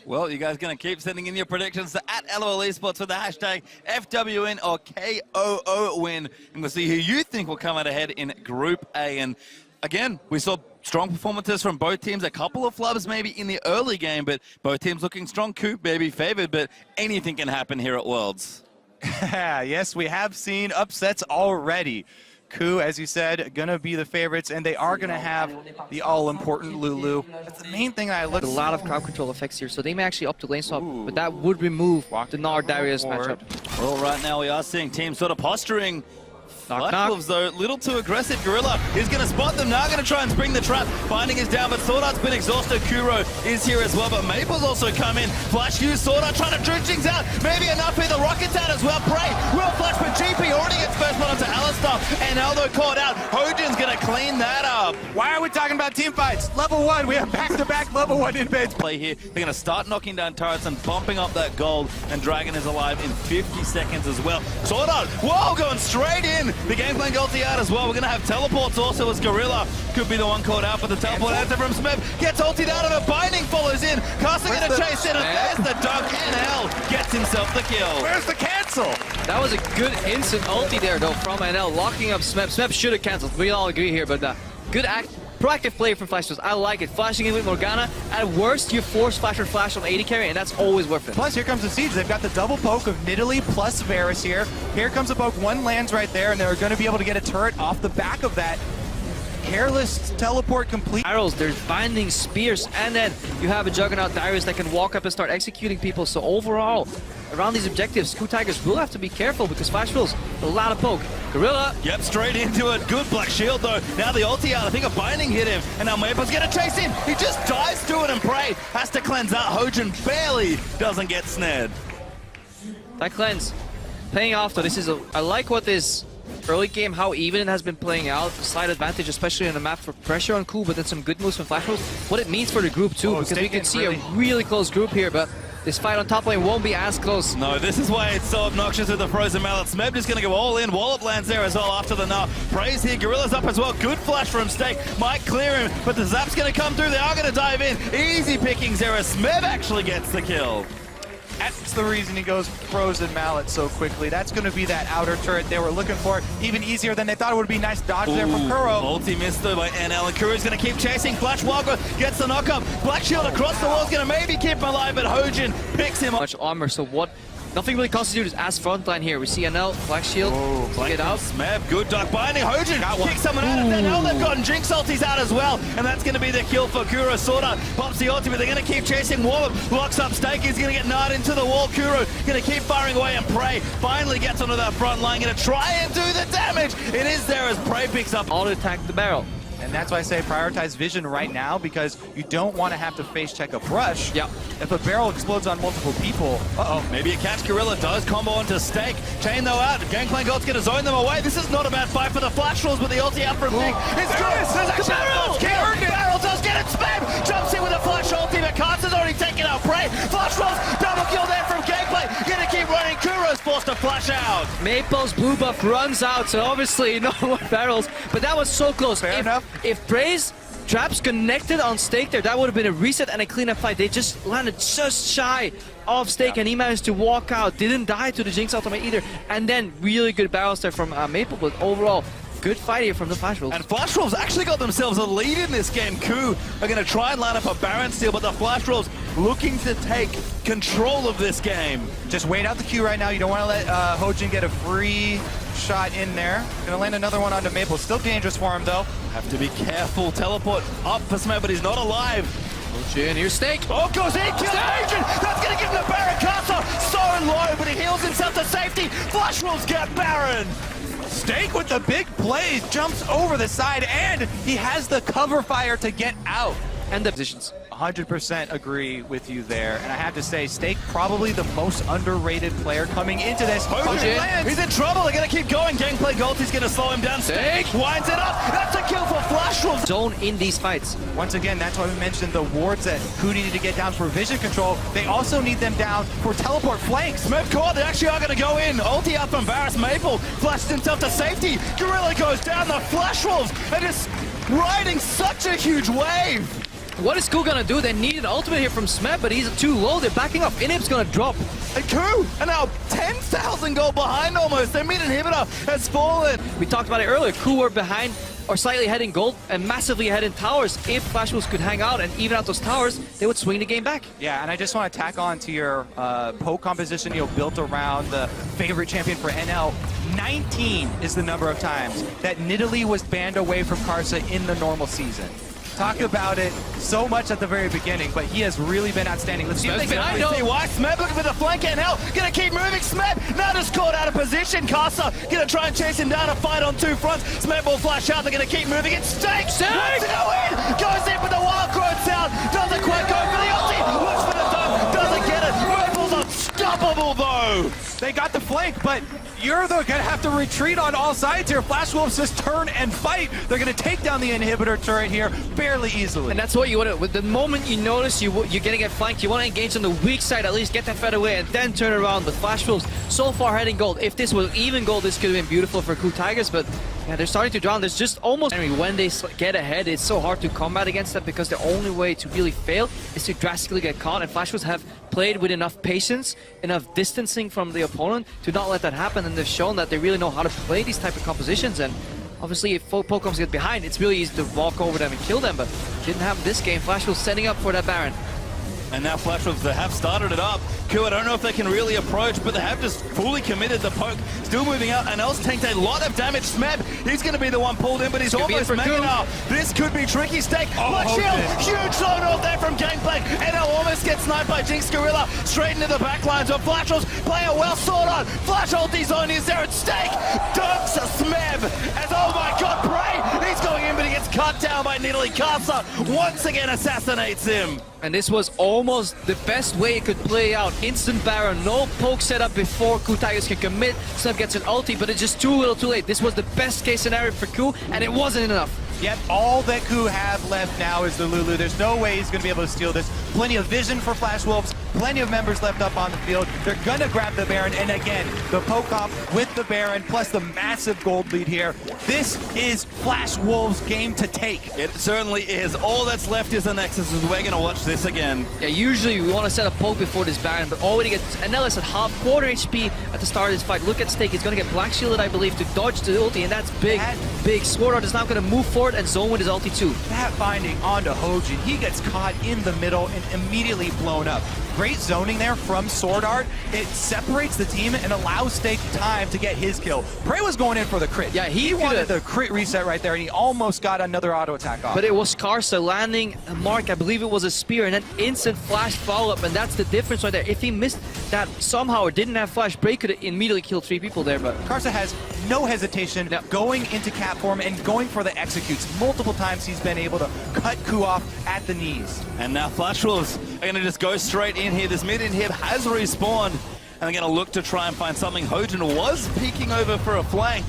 Well, you guys going to keep sending in your predictions to @LOL Esports with the hashtag FWN or KOOWin. And we'll see who you think will come out ahead in Group A. And again, we saw strong performances from both teams. A couple of flubs maybe in the early game, but both teams looking strong. Quay maybe favored, but anything can happen here at Worlds. Yes, we have seen upsets already. Quay, as you said, gonna be the favorites, and they are gonna have the all-important Lulu. That's the main thing I look. A lot of crowd control effects here, so they may actually up the lane swap, but that would remove the Nard Darius matchup. Well, right now we are seeing teams sort of posturing. Knock, Flash Wolves, though, little too aggressive. Gorilla is going to spot them now, going to try and spring the trap. Binding is down, but Sword Art's been exhausted. Kuro is here as well, but Maple's also come in. Flash used Sword Art, trying to drench things out. Maybe enough here. The Rocket's out as well. Prey will flash, but GP already gets first one onto Alistar. And Aldo caught out. Hojin's going to clean that up. Why are we talking about team fights? Level 1, we have back-to-back level 1 invades. Play here. They're going to start knocking down turrets and bumping up that gold. And Dragon is alive in 50 seconds as well. Sword Art, whoa, going straight in. The game plan goes out as well. We're going to have teleports also as Gorilla could be the one caught out, but the teleport answer from Smith gets ulted out of it. Binding follows in. Caster going to chase in, and there's the dunk in hell. Gets himself the kill. Where's the cancel? That was a good instant ulti there, though, from NL, locking up Smep. Smep should have canceled. We all agree here, but good proactive play from Flash Wolves. I like it. Flashing in with Morgana. At worst, you force Flash or Flash on 80 carry, and that's always worth it. Plus, here comes the Siege. They've got the double poke of Nidalee plus Varus here. Here comes a poke. One lands right there, and they're going to be able to get a turret off the back of that. Careless teleport complete. Arrows, there's binding spears, and then you have a Juggernaut Darius that can walk up and start executing people. So overall, around these objectives, Quay Tigers will have to be careful because Flash Wolves, a lot of poke. Gorilla. Yep, straight into it. Good Black Shield though. Now the ulti out. I think a Binding hit him. And now Maple's gonna chase him. He just dives through it and Prey has to cleanse out. Hojin barely doesn't get snared. That cleanse paying off though. I like what this early game, how even it has been playing out. Slight advantage, especially on the map for pressure on Quay, but then some good moves from Flash Wolves. What it means for the group too, because we can see a really close group here, but this fight on top lane won't be as close. No, this is why it's so obnoxious with the Frozen Mallet. Smeb is going to go all in. Wallop lands there as well after the gnaw. Prey's here. Gorilla's up as well. Good flash from Stake. Might clear him, but the zap's going to come through. They are going to dive in. Easy pickings there as Smeb actually gets the kill. That's the reason he goes Frozen Mallet so quickly. That's going to be that outer turret they were looking for. Even easier than they thought it would be. Nice dodge there from Kuro. Ulti missed though by NL, and Kuro's going to keep chasing. Flash Walker gets the knock up. Black Shield across the wall is going to maybe keep him alive, but Hojin picks him up. Much armor, so what? Nothing really constitutes as frontline here. We see NL, Black Shield, get out. Smeb, good duck binding. Hojin kicks someone out of there. Now they've gotten Jinx ultis out as well, and that's going to be the kill for Kuro. Sword Art pops the ulti, but they're going to keep chasing. Wallop locks up Stake. He's going to get gnarred into the wall. Kuro going to keep firing away, and Prey finally gets onto that front line. Going to try and do the damage. It is there as Prey picks up. Auto attack the barrel. And that's why I say prioritize vision right now, because you don't want to have to face check a brush. Yep. If a barrel explodes on multiple people, maybe a catch. Gorilla does combo onto Stake. Chain though out. Gangplank Gold's going to zone them away. This is not a bad fight for the Flash Wolves, but the ulti out from Nick. It's good. Barrel does get it. Spam jumps in with a flash ulti, but Carter's already taken out Prey. Flash Wolves double kill there from Gangplank. Going to keep running. Kuro's forced to flash out. Maple's blue buff runs out, so obviously no more barrels, but that was so close. Fair enough. If Prey's traps connected on Stake there, that would have been a reset and a cleanup fight. They just landed just shy of Stake, and he managed to walk out. Didn't die to the Jinx ultimate either. And then really good barrels there from Maple, but overall, good fight here from the Flash Wolves. And Flash Wolves actually got themselves a lead in this game. Quay are going to try and line up a Baron steal, but the Flash Wolves looking to take control of this game. Just wait out the queue right now. You don't want to let Hojin get a free shot in there. Gonna land another one onto Maple. Still dangerous for him though. Have to be careful. Teleport up for Smeb, but he's not alive. Hojin, here's Stake. Oh, goes in, kills Agent. That's gonna give him the Baron. Castle so low, but he heals himself to safety. Flash Wolves get Baron. Stake with the big plays, jumps over the side, and he has the cover fire to get out. And the positions. 100% agree with you there, and I have to say, Stake probably the most underrated player coming into this. Hojin, he's in trouble. They're gonna keep going. Gangplank Ulti's gonna slow him down. Stake winds it up. That's a kill for Flash Wolves. Zone in these fights. Once again, that's why we mentioned the wards that Quay needed to get down for vision control. They also need them down for teleport flanks. Smeb caught. They actually are gonna go in. Ulti up from Varus. Maple flashed himself to safety. Gorilla goes down. The Flash Wolves are just riding such a huge wave. what is Quay gonna do? They need an ultimate here from Smeb, but he's too low. They're backing off. Inhib's gonna drop. And Quay are now 10,000 gold behind almost. Their mid inhibitor has fallen. We talked about it earlier. Quay were behind or slightly ahead in gold and massively ahead in towers. If Flash Wolves could hang out and even out those towers, they would swing the game back. Yeah, and I just want to tack on to your poke composition, built around the favorite champion for NL. 19 is the number of times that Nidalee was banned away from Karsa in the normal season. Talk about it so much at the very beginning, but he has really been outstanding. Let's see if they can See why Smeb looking for the flank and hell. Gonna keep moving. Smeb now just caught out of position. Karsa gonna try and chase him down a fight on two fronts. Smeb will flash out. They're gonna keep moving. It's Stake. Wants to go in. Goes in with the wild growth sound. Doesn't quite go for the ulti. Looks for the dome. Doesn't get it. Rifle's unstoppable though. They got the flank, but you're gonna have to retreat on all sides here. Flash Wolves just turn and fight. They're gonna take down the inhibitor turret here fairly easily. And that's what you want to, with the moment you notice you're gonna get flanked, you want to engage on the weak side, at least get that fed away and then turn around. But Flash Wolves so far heading gold. If this was even gold, this could have been beautiful for Quay Tigers, but yeah, they're starting to drown. There's just almost, when they get ahead, it's so hard to combat against them because the only way to really fail is to drastically get caught, and Flash Wolves have played with enough patience, enough distancing from the opponent to not let that happen, and they've shown that they really know how to play these type of compositions. And obviously if Pokemon's get behind, it's really easy to walk over them and kill them, but didn't happen this game. Flash Wolves setting up for that Baron. And now Flash Wolves, they have started it up. Quay, I don't know if they can really approach, but they have just fully committed the poke. Still moving out, and Els tanked a lot of damage. Smeb, he's going to be the one pulled in, but he's almost making up. This could be tricky. Stake, Black Shield, huge zone off there from Gangplank. And now almost gets sniped by Jinx Gorilla. Straight into the back lines of Flash Wolves. Player well sorted on. Flash ulti zone is there, and Stake dunks a Smeb. As, oh my god, Prey, he's going in, but he gets cut down by Nidalee. Karsa once again assassinates him. And this was almost the best way it could play out. Instant Baron, no poke setup before Quay Tigers can commit. Snub gets an ulti, but it's just too little too late. This was the best case scenario for Quay, and it wasn't enough. Yet all that Quay have left now is the Lulu. There's no way he's going to be able to steal this. Plenty of vision for Flash Wolves, plenty of members left up on the field. They're going to grab the Baron, and again, the poke off with the Baron, plus the massive gold lead here. This is Flash Wolves' game to take. It certainly is. All that's left is the Nexus, and we're going to watch this again. Yeah, usually we want to set a poke before this Baron, but already gets NLS at quarter HP at the start of this fight. Look at Stake, he's going to get Black Shielded, I believe, to dodge the ulti, and that's big, big. Sword Art is now going to move forward and zone with his ulti too. That finding onto Hojin, he gets caught in the middle and immediately blown up. Great zoning there from Sword Art. It separates the team and allows Stake time to get his kill. Prey was going in for the crit. Yeah, he wanted the crit reset right there, and he almost got another auto attack off. But it was Karsa landing a mark, I believe it was a spear, and then instant flash follow-up, and that's the difference right there. If he missed that somehow or didn't have flash, Bray could have immediately killed 3 people there, but Karsa has no hesitation going into cap form and going for the executes. Multiple times he's been able to cut Quay off at the knees. And now Flash Wolves are going to just go straight in here. This mid inhib has respawned, and they're going to look to try and find something. Hojin was peeking over for a flank.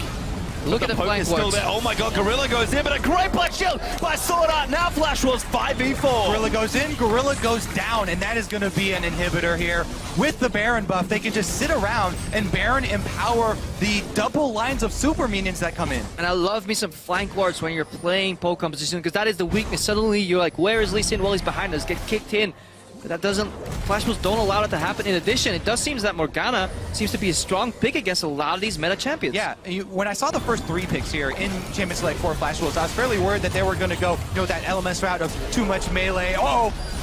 Look at the poke flank is still works. there. Oh my god, Gorilla goes in, but a great Black Shield by Sword Art. Now Flash Wolves 5v4. Gorilla goes in, Gorilla goes down, and that is going to be an inhibitor here. With the Baron buff, they can just sit around and Baron empower the double lines of super minions that come in. And I love me some flank wards when you're playing poke composition, because that is the weakness. Suddenly you're like, where is Lee Sin? Well, he's behind us, get kicked in. But that doesn't, Flash Wolves don't allow that to happen. In addition, it does seem that Morgana seems to be a strong pick against a lot of these meta champions. Yeah, when I saw the first 3 picks here in Champions Select for Flash Wolves, I was fairly worried that they were going to go, that LMS route of too much melee,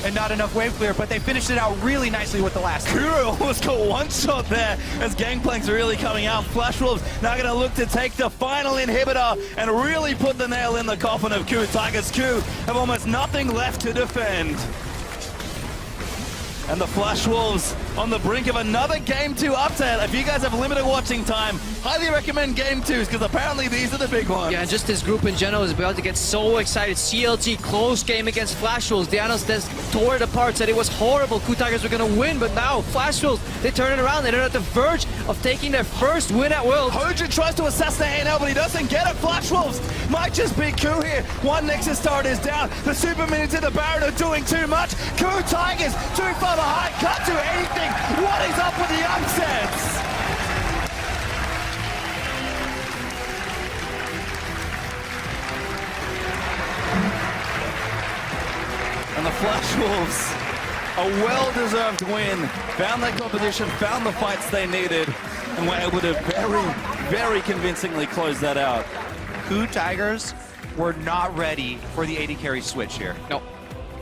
and not enough wave clear, but they finished it out really nicely with the last 3. Kuro almost got one shot there as Gangplank's really coming out. Flash Wolves now going to look to take the final inhibitor and really put the nail in the coffin of Quay. Tigers Quay have almost nothing left to defend. And the Flash Wolves on the brink of another Game 2 upset. If you guys have limited watching time, highly recommend Game 2s, because apparently these are the big ones. Yeah, and just this group in general is about to get so excited. CLG, close game against Flash Wolves. Dianos just tore it apart, said it was horrible. Quay Tigers were going to win, but now Flash Wolves, they turn it around. They're at the verge of taking their first win at Worlds. Hojin tries to assassinate NL, but he doesn't get it. Flash Wolves might just beat Quay here. One Nexus turret is down. The super minions in the Baron are doing too much. Quay Tigers too far behind. Can't do anything. What is up with the upsets? And the Flash Wolves, a well-deserved win. Found their competition, found the fights they needed, and were able to very convincingly close that out. Quay Tigers were not ready for the AD carry switch here. No.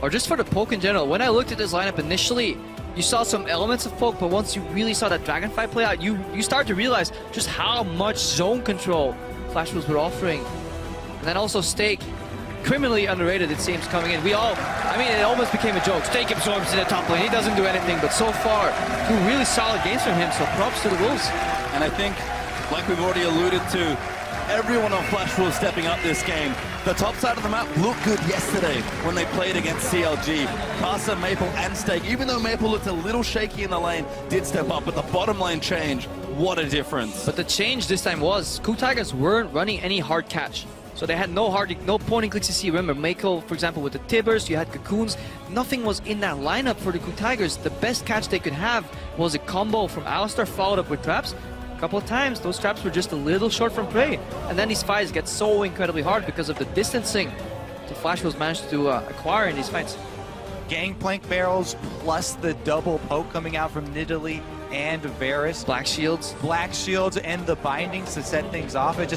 Or just for the poke in general. When I looked at this lineup initially, you saw some elements of poke, but once you really saw that Dragonfly play out, you start to realize just how much zone control Flash Wolves were offering. And then also Stake, criminally underrated it seems coming in. I mean, it almost became a joke. Stake absorbs in the top lane, he doesn't do anything, but so far, two really solid games from him, so props to the Wolves. And I think, like we've already alluded to, everyone on Flash Wolves stepping up this game. The top side of the map looked good yesterday when they played against CLG. Karsa, Maple, and Stake, even though Maple looked a little shaky in the lane, did step up, but the bottom lane change, what a difference. But the change this time was, Quay Tigers weren't running any hard catch. So they had no point and click CC. Remember, Mako, for example, with the Tibbers, you had Cocoons. Nothing was in that lineup for the Quay Tigers. The best catch they could have was a combo from Alistar followed up with traps. A couple of times, those traps were just a little short from prey. And then these fights get so incredibly hard because of the distancing the Flash Wolves managed to acquire in these fights. Gangplank barrels plus the double poke coming out from Nidalee and Varus. Black shields. Black shields and the bindings to set things off. It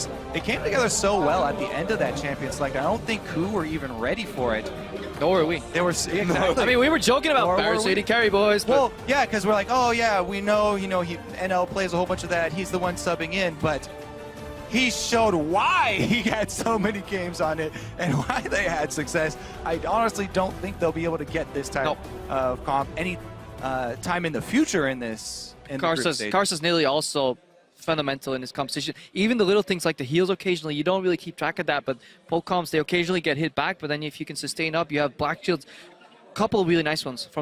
came together so well at the end of that Champions Select. I don't think Quay were even ready for it. Nor were we. They were exactly. I mean, we were joking about Varus AD carry, boys. But well, yeah, because we're like, oh yeah, we know, NL plays a whole bunch of that. He's the one subbing in, but he showed why he had so many games on it and why they had success. I honestly don't think they'll be able to get this type of comp any time in the future in this. Karsa's nearly also fundamental in this competition. Even the little things like the heals occasionally, you don't really keep track of that, but poke comps, they occasionally get hit back, but then if you can sustain up, you have black shields. Couple of really nice ones from